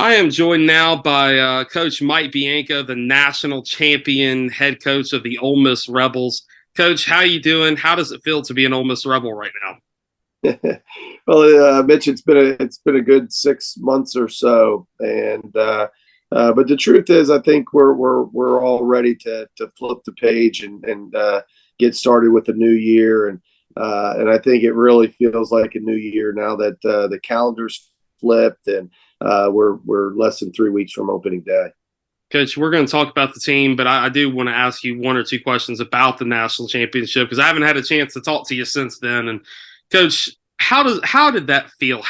I am joined now by Coach Mike Bianco, the national champion head coach of the Ole Miss Rebels. Coach, how you doing? How does it feel to be an Ole Miss Rebel right now? Well, Mitch, it's been a good 6 months or so, and but the truth is, I think we're all ready to flip the page and get started with the new year, and I think it really feels like a new year now that the calendar's flipped and we're less than 3 weeks from opening day. Coach, we're going to talk about the team, but I do want to ask you one or two questions about the national championship because I haven't had a chance to talk to you since then. And Coach, how did that feel?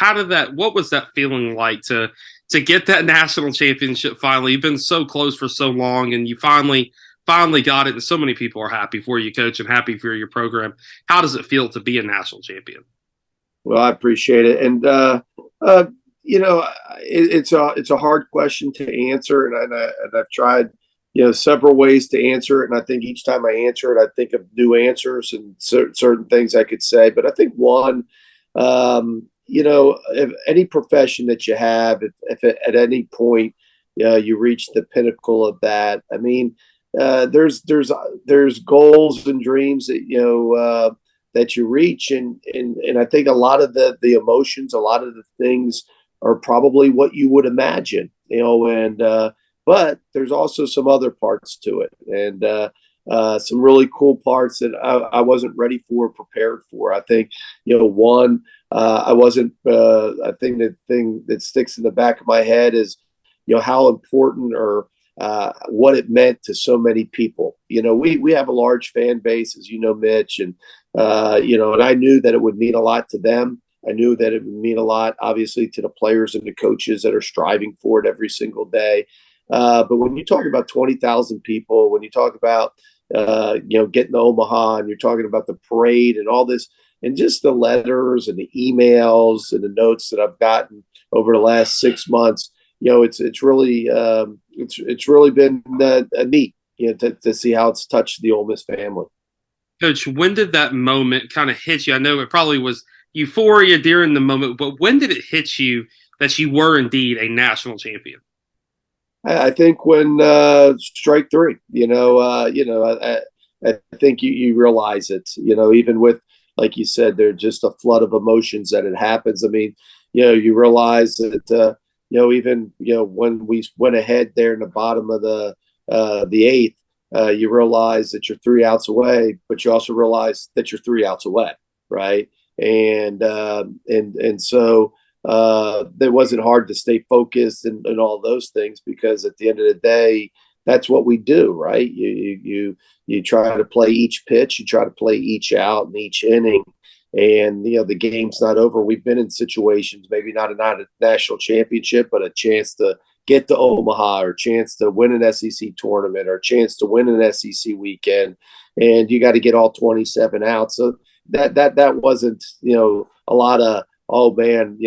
What was that feeling like to get that national championship finally? You've been so close for so long, and you finally got it, and so many people are happy for you, Coach, and happy for your program. How does it feel to be a national champion? Well, I appreciate it, and uh, it's a hard question to answer, and I've tried several ways to answer it, and I think each time I answer it, I think of new answers and certain things I could say. But I think one, if any profession that you have, if at any point you reach the pinnacle of that, I mean, there's goals and dreams that that you reach, and I think a lot of the emotions, a lot of the things are probably what you would imagine, and but there's also some other parts to it, and some really cool parts that I wasn't ready for, prepared for. I think, one, I wasn't. I think the thing that sticks in the back of my head is, how important or what it meant to so many people. We have a large fan base, as you know, Mitch, and and I knew that it would mean a lot to them. I knew that it would mean a lot, obviously, to the players and the coaches that are striving for it every single day. But when you talk about 20,000 people, when you talk about getting to Omaha, and you're talking about the parade and all this, and just the letters and the emails and the notes that I've gotten over the last 6 months, it's really been neat, to see how it's touched the Ole Miss family. Coach, when did that moment kind of hit you? I know it probably was euphoria during the moment, but when did it hit you that you were indeed a national champion? I think when strike three, I think you realize it. Even with, like you said, there's just a flood of emotions that it happens. I mean, you realize that even when we went ahead there in the bottom of the eighth, you realize that you're 3 outs away, but you also realize that you're 3 outs away, right? And so it wasn't hard to stay focused and all those things, because at the end of the day, that's what we do, right? You try to play each pitch, you try to play each out and each inning, and the game's not over. We've been in situations, maybe not a national championship, but a chance to get to Omaha, or a chance to win an SEC tournament, or a chance to win an SEC weekend, and you got to get all 27 out. So that wasn't a lot of, oh man,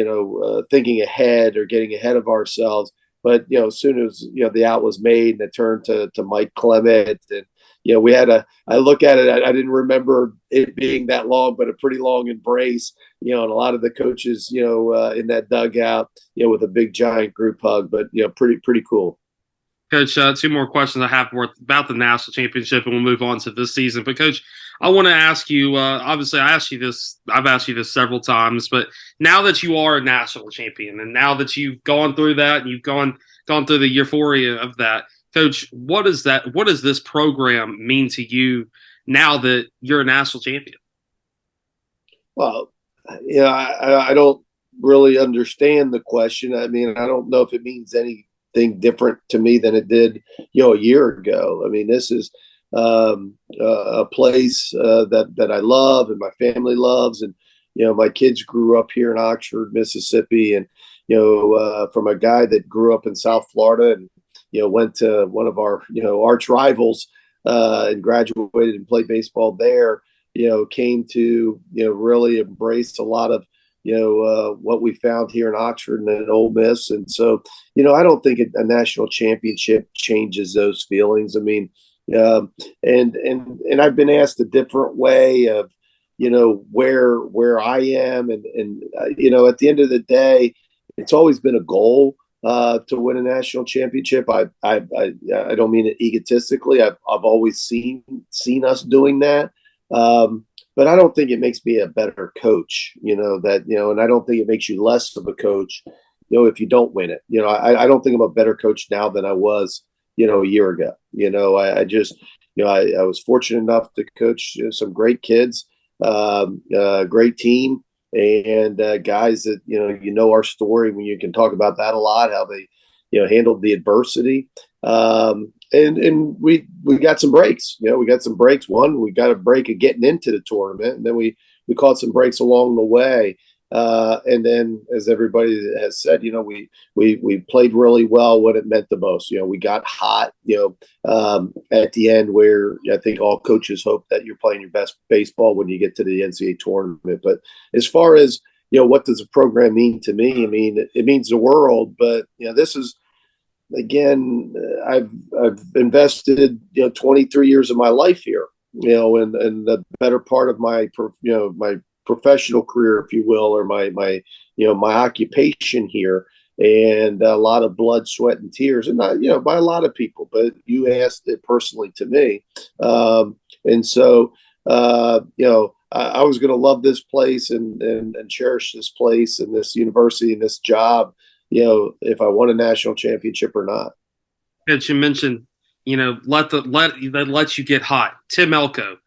thinking ahead or getting ahead of ourselves. But as soon as the out was made and it turned to Mike Clement, and we had I look at it, I didn't remember it being that long, but a pretty long embrace, and a lot of the coaches, in that dugout, with a big giant group hug. But pretty cool. Coach, two more questions I have about the national championship, and we'll move on to this season. But Coach, I want to ask you. Obviously, I've asked you this several times, but now that you are a national champion, and now that you've gone through that, and you've gone through the euphoria of that, Coach, what does this program mean to you now that you're a national champion? Well, I don't really understand the question. I mean, I don't know if it means anything different to me than it did, a year ago. I mean, this is a place that I love and my family loves, and my kids grew up here in Oxford, Mississippi, and from a guy that grew up in South Florida and went to one of our arch rivals and graduated and played baseball there. Came to really embrace a lot of what we found here in Oxford and in Ole Miss. And so, I don't think a national championship changes those feelings. I mean, and I've been asked a different way of, where I am. And at the end of the day, it's always been a goal, to win a national championship. I don't mean it egotistically. I've always seen us doing that. But I don't think it makes me a better coach, and I don't think it makes you less of a coach, if you don't win it. I don't think I'm a better coach now than I was, a year ago. I just, I was fortunate enough to coach some great kids, great team, and guys that our story when you can talk about that a lot, how they handled the adversity, and we got some breaks. We got some breaks. One, we got a break of getting into the tournament, and then we caught some breaks along the way. And then, as everybody has said, we played really well when it meant the most. We got hot, at the end, where I think all coaches hope that you're playing your best baseball when you get to the NCAA tournament. But as far as what does a program mean to me? I mean, it means the world. But this is, again, I've invested 23 years of my life here, and the better part of my my professional career, if you will, or my occupation here, and a lot of blood, sweat, and tears, and not by a lot of people, but you asked it personally to me, and so I was going to love this place and cherish this place and this university and this job, if I won a national championship or not. That you mentioned, that lets you get hot. Tim Elko,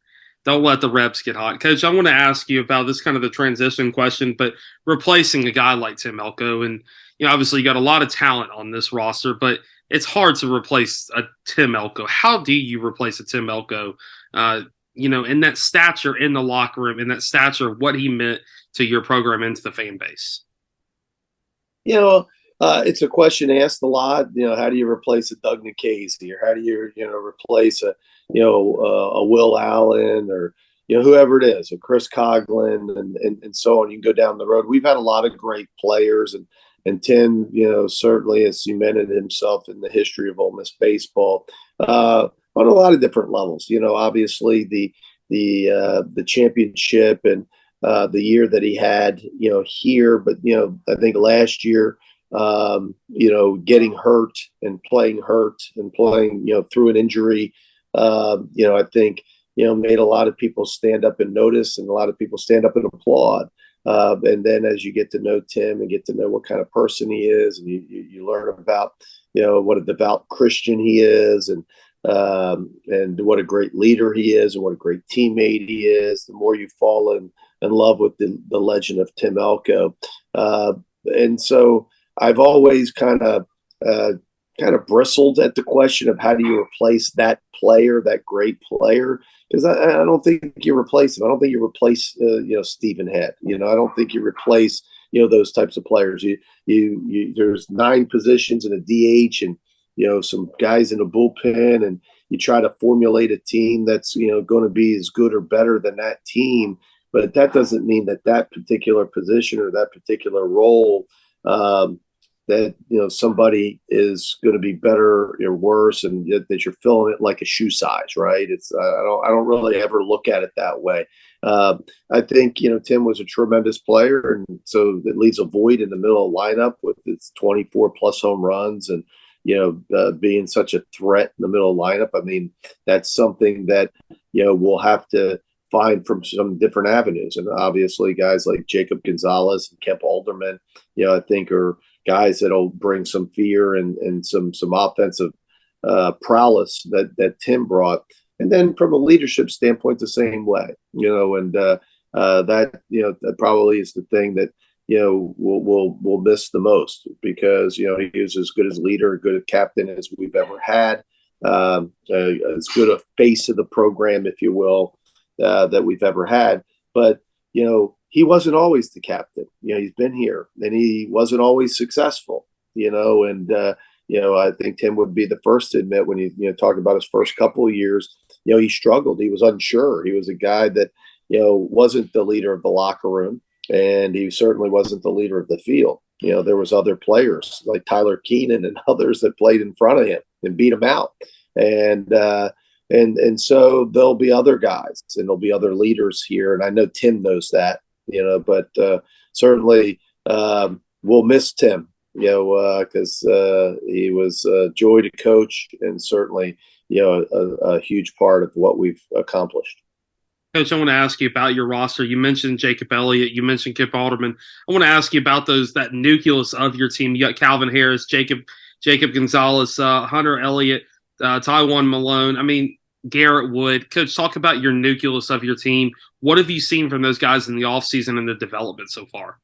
don't let the reps get hot. Coach, I want to ask you about this kind of the transition question, but replacing a guy like Tim Elko, and obviously you got a lot of talent on this roster, but it's hard to replace a Tim Elko. How do you replace a Tim Elko? In that stature in the locker room, in that stature of what he meant to your program and to the fan base. It's a question asked a lot. How do you replace a Doug Nikhazy, or how do you, replace a Will Allen, or whoever it is, a Chris Coughlin, and so on. You can go down the road. We've had a lot of great players, and Tim, certainly has cemented himself in the history of Ole Miss baseball on a lot of different levels. Obviously the championship and the year that he had, here, but I think last year, getting hurt and playing through an injury, I think, made a lot of people stand up and notice, and a lot of people stand up and applaud. And then as you get to know Tim and get to know what kind of person he is, and you learn about, what a devout Christian he is, and what a great leader he is, and what a great teammate he is, the more you fall in love with the legend of Tim Elko. And so I've always kind of bristled at the question of how do you replace that player, that great player, because I don't think you replace him. I don't think you replace Stephen Head. I don't think you replace those types of players. You there's 9 positions in a DH, and some guys in a bullpen, and you try to formulate a team that's going to be as good or better than that team. But that doesn't mean that particular position or that particular role, that somebody is going to be better or worse, and that you're filling it like a shoe size, right? It's I don't really ever look at it that way. I think Tim was a tremendous player, and so it leaves a void in the middle of the lineup with its 24 plus home runs, and being such a threat in the middle of the lineup. I mean, that's something that we'll have to find from some different avenues, and obviously guys like Jacob Gonzalez and Kemp Alderman, I think are guys that'll bring some fear and some offensive prowess that Tim brought. And then from a leadership standpoint, the same way, and that that probably is the thing that we'll miss the most, because he was as good as leader, good a captain as we've ever had, as good a face of the program, if you will, that we've ever had. But he wasn't always the captain. He's been here, and he wasn't always successful. And I think Tim would be the first to admit, when you talk about his first couple of years, he struggled. He was unsure. He was a guy that wasn't the leader of the locker room, and he certainly wasn't the leader of the field. There was other players like Tyler Keenan and others that played in front of him and beat him out. And so there'll be other guys, and there'll be other leaders here. And I know Tim knows that, but certainly we'll miss Tim. because he was a joy to coach and certainly, a huge part of what we've accomplished. Coach, I want to ask you about your roster. You mentioned Jacob Elliott. You mentioned Kip Alderman. I want to ask you about that nucleus of your team. You got Calvin Harris, Jacob Gonzalez, Hunter Elliott, Taiwan Malone. I mean, Garrett Wood. Coach, talk about your nucleus of your team. What have you seen from those guys in the offseason and the development so far?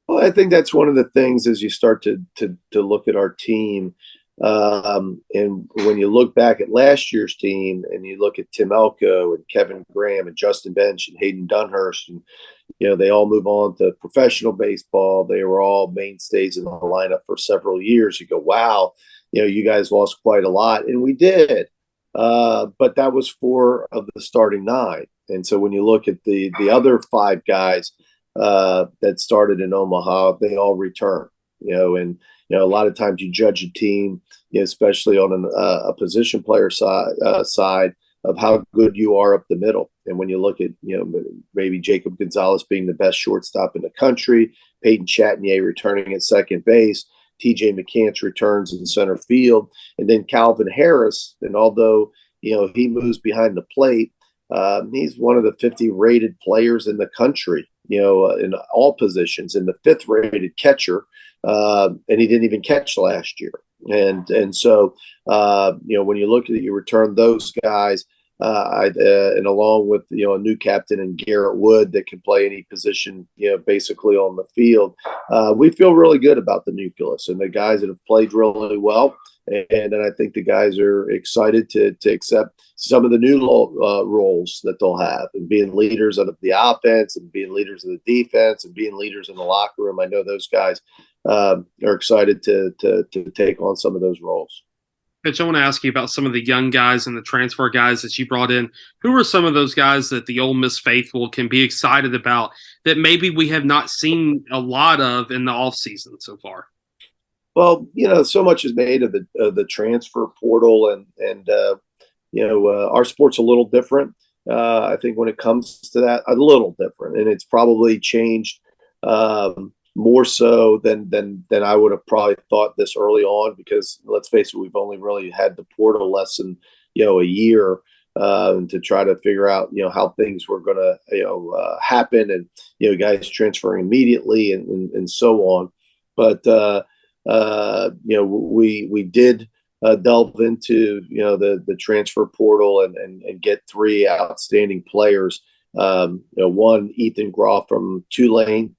Well, I think that's one of the things as you start to look at our team. And when you look back at last year's team and you look at Tim Elko and Kevin Graham and Justin Bench and Hayden Dunhurst, and they all move on to professional baseball. They were all mainstays in the lineup for several years. You go, wow, you guys lost quite a lot, and we did. But that was 4 of the starting 9. And so when you look at the other 5 guys that started in Omaha, they all return. And a lot of times you judge a team, especially on a position player side of how good you are up the middle. And when you look at, maybe Jacob Gonzalez being the best shortstop in the country, Peyton Chatinier returning at second base, TJ McCants returns in center field, and then Calvin Harris. And although, he moves behind the plate, he's one of the 50 rated players in the country, in all positions, and the 5th rated catcher. And he didn't even catch last year. And so, when you look at it, you return those guys, and along with, a new captain and Garrett Wood that can play any position, basically on the field. We feel really good about the nucleus and the guys that have played really well. And I think the guys are excited to accept some of the new roles that they'll have, and being leaders of the offense and being leaders of the defense and being leaders in the locker room. I know those guys are excited to take on some of those roles. Pitch, I want to ask you about some of the young guys and the transfer guys that you brought in. Who are some of those guys that the Ole Miss faithful can be excited about that maybe we have not seen a lot of in the offseason so far? Well, so much is made of the transfer portal, and our sport's a little different. I think when it comes to that, a little different, and it's probably changed more so than I would have probably thought this early on, because let's face it, we've only really had the portal less than a year to try to figure out how things were going to happen, and guys transferring immediately and so on. But we did delve into the transfer portal and get 3 outstanding players. One, Ethan Groff from Tulane,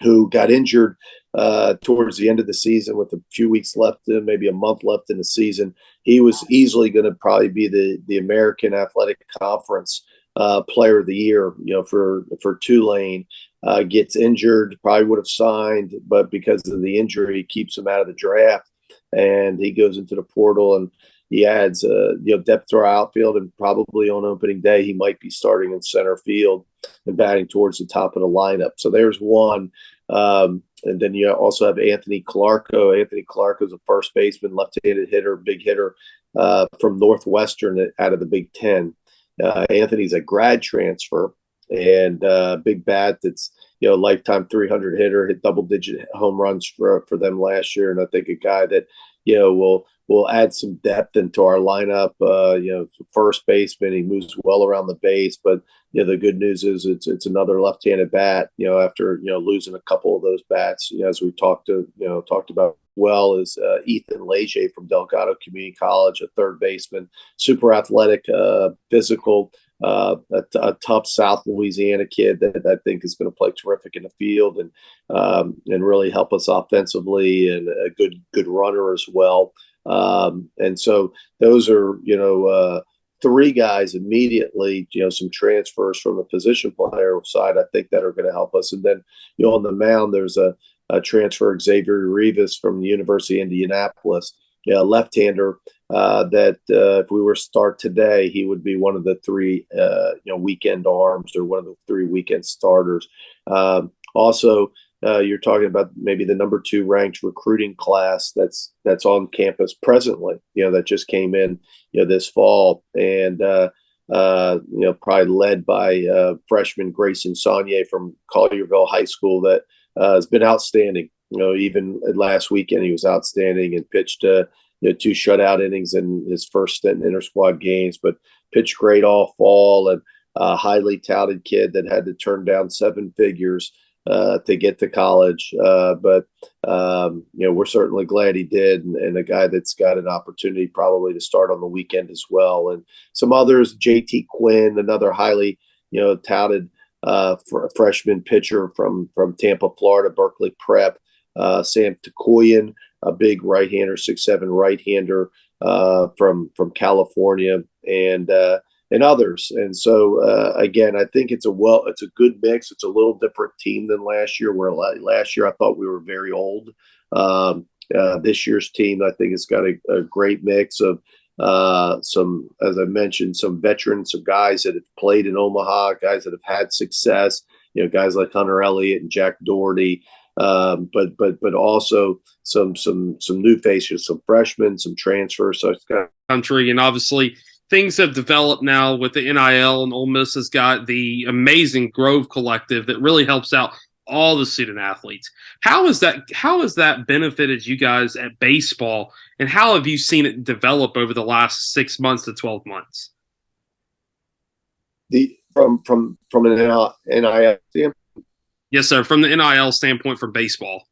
who got injured towards the end of the season with a few weeks left, maybe a month left in the season. He was easily going to probably be the American Athletic Conference Player of the Year, for Tulane. Gets injured, probably would have signed, but because of the injury, keeps him out of the draft, and he goes into the portal and he adds depth to our outfield, and probably on opening day he might be starting in center field and batting towards the top of the lineup. So there's one. And then you also have Anthony Clarko. Anthony Clarko is a first baseman, left-handed hitter, big hitter from Northwestern out of the Big Ten. Anthony's a grad transfer and big bat that's lifetime 300 hitter, hit double-digit home runs for them last year, and I think a guy that will add some depth into our lineup. First baseman, he moves well around the base, but the good news is it's another left-handed bat. After losing a couple of those bats, as we talked about. Well is Ethan Leger from Delgado Community College, a third baseman, super athletic, physical, a tough South Louisiana kid that I think is going to play terrific in the field and really help us offensively, and a good runner as well. And so those are 3 guys immediately. Some transfers from the position player side, I think, that are going to help us. And then on the mound, there's a transfer, Xavier Rivas from the University of Indianapolis, left-hander that if we were to start today, he would be one of the 3 weekend arms, or one of the 3 weekend starters. Also, you're talking about maybe the number 2 ranked recruiting class that's on campus presently, that just came in this fall, and probably led by freshman Grayson Saunier from Collierville High School, that has been outstanding Even last weekend he was outstanding and pitched two shutout innings in his first stint in inter squad games, but pitched great all fall, and a highly touted kid that had to turn down seven figures to get to college. But we're certainly glad he did, and a guy that's got an opportunity probably to start on the weekend as well. And some others, JT Quinn, another highly touted freshman pitcher from Tampa, Florida, Berkeley Prep. Sam Takoyan, a big right-hander, 6'7" right-hander from California, and others. And so again, I think it's a good mix. It's a little different team than last year. Where last year I thought we were very old. This year's team, I think, has got a great mix of some, as I mentioned, some veterans, some guys that have played in Omaha, guys that have had success. Guys like Hunter Elliott and Jack Doherty. But also some new faces, some freshmen, some transfers. So it's kind of country, and obviously things have developed now with the NIL, and Ole Miss has got the amazing Grove Collective that really helps out all the student athletes. How has that benefited you guys at baseball, and how have you seen it develop over the last 6 months to 12 months? From an NIL standpoint? Yes, sir. From the NIL standpoint for baseball.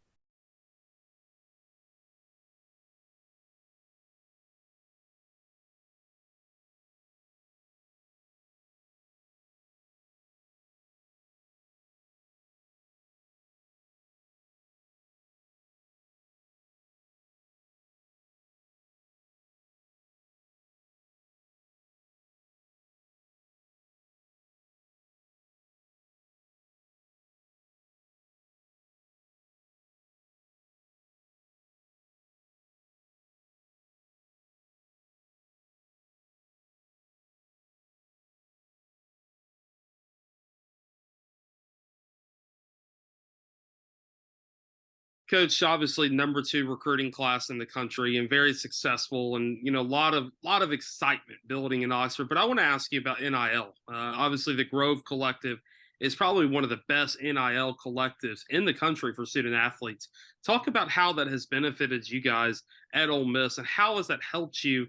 Coach, obviously number 2 recruiting class in the country and very successful, and a lot of excitement building in Oxford. But I want to ask you about NIL. Obviously, the Grove Collective is probably one of the best NIL collectives in the country for student athletes. Talk about how that has benefited you guys at Ole Miss, and how has that helped you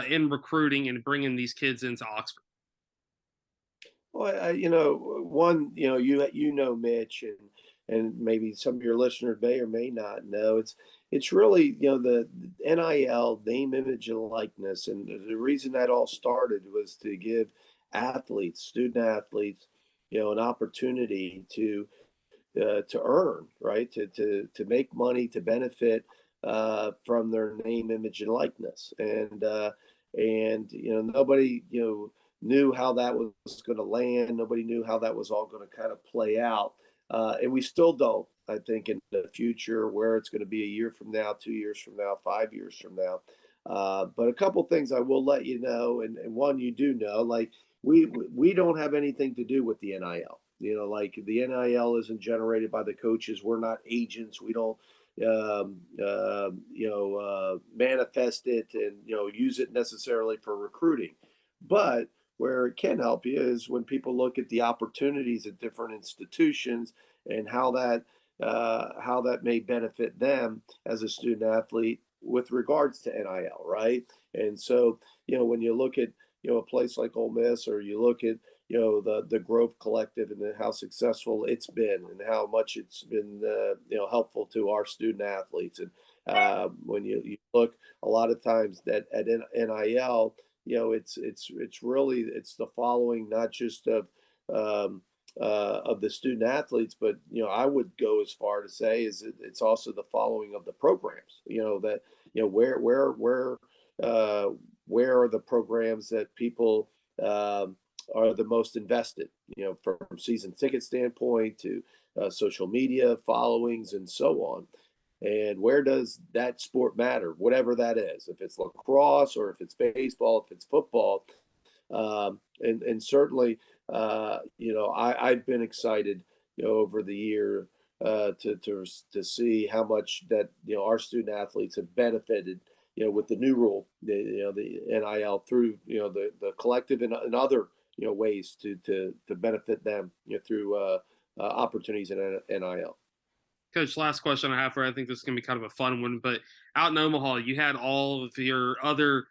in recruiting and bringing these kids into Oxford? Well, one, Mitch, and maybe some of your listeners may or may not know. It's really the NIL, name, image, and likeness, and the reason that all started was to give student athletes, an opportunity to earn, right? To make money, to benefit from their name, image, and likeness. And nobody knew how that was going to land. Nobody knew how that was all going to kind of play out, and we still don't. I think in the future, where it's going to be a year from now, 2 years from now, 5 years from now. But a couple things I will let you know, and one you do know, like we don't have anything to do with the NIL. Like the NIL isn't generated by the coaches. We're not agents. We don't, manifest it and use it necessarily for recruiting. But where it can help you is when people look at the opportunities at different institutions and how that may benefit them as a student athlete with regards to NIL, right? And so when you look at a place like Ole Miss, or you look at the Grove Collective and how successful it's been and how much it's been helpful to our student athletes. And when you look a lot of times that at NIL, it's really it's the following, not just of the student athletes, but I would go as far to say is it's also the following of the programs. That where are the programs that people are the most invested, from season ticket standpoint to social media followings and so on. And where does that sport matter, whatever that is, if it's lacrosse or if it's baseball, if it's football. And certainly, I've been excited, over the year to see how much that our student athletes have benefited, with the new rule, the NIL through the collective and other ways to benefit them through opportunities in NIL. Coach, last question I have for you. I think this is going to be kind of a fun one, but out in Omaha, you had all of your other,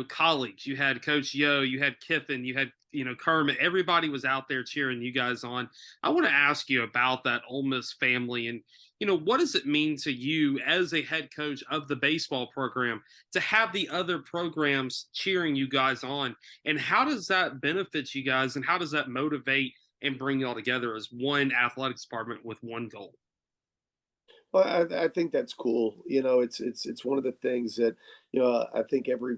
colleagues. You had Coach Yo, you had Kiffin, you had, Kermit. Everybody was out there cheering you guys on. I want to ask you about that Ole Miss family and, what does it mean to you as a head coach of the baseball program to have the other programs cheering you guys on? And how does that benefit you guys and how does that motivate and bring y'all together as one athletics department with one goal? Well, I think that's cool. It's one of the things that I think every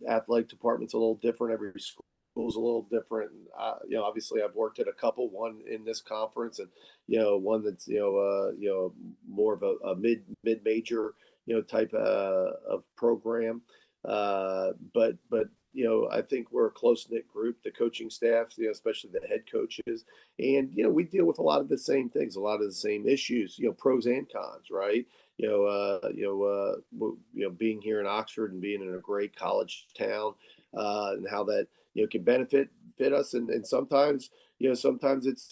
athletic department's a little different. Every school's a little different. Obviously, I've worked at a couple. One in this conference, and one that's more of a mid major type of program. But I think we're a close knit group. The coaching staff, especially the head coaches, and we deal with a lot of the same things, a lot of the same issues, pros and cons, right? Being here in Oxford and being in a great college town, and how that can fit us, and sometimes sometimes it's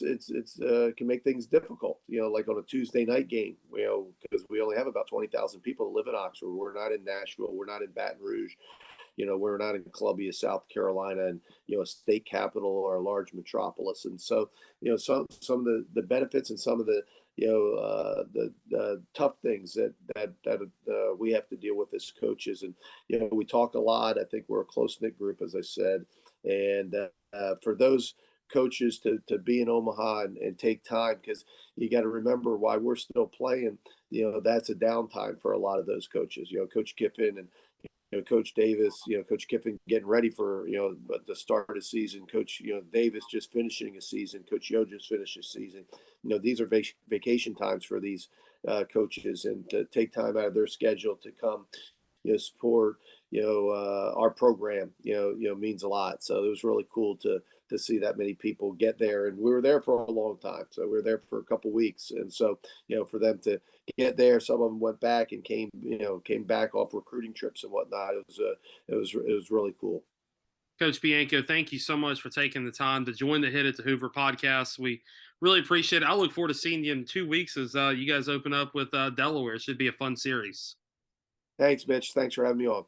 can make things difficult. Like on a Tuesday night game, because we only have about 20,000 people that live in Oxford. We're not in Nashville. We're not in Baton Rouge. We're not in Columbia, South Carolina, and a state capital or a large metropolis. And so, some of the benefits and some of the the tough things that we have to deal with as coaches. And we talk a lot. I think we're a close knit group, as I said, and for those coaches to be in Omaha and take time, because you got to remember why we're still playing. That's a downtime for a lot of those coaches. Coach Kiffin and Coach Davis, Coach Kiffin getting ready for, the start of the season. Coach, Davis just finishing a season. Coach Yo just finished a season. These are vacation times for these coaches, and to take time out of their schedule to come, support, our program, means a lot. So it was really cool to see that many people get there, and we were there for a long time. So we were there for a couple weeks, and so for them to get there, some of them went back and came back off recruiting trips and whatnot. It was really cool. Coach Bianco, thank you so much for taking the time to join the Hit It To Hoover podcast. We really appreciate it. I look forward to seeing you in 2 weeks as you guys open up with Delaware. It should be a fun series. Thanks, Mitch. Thanks for having me on.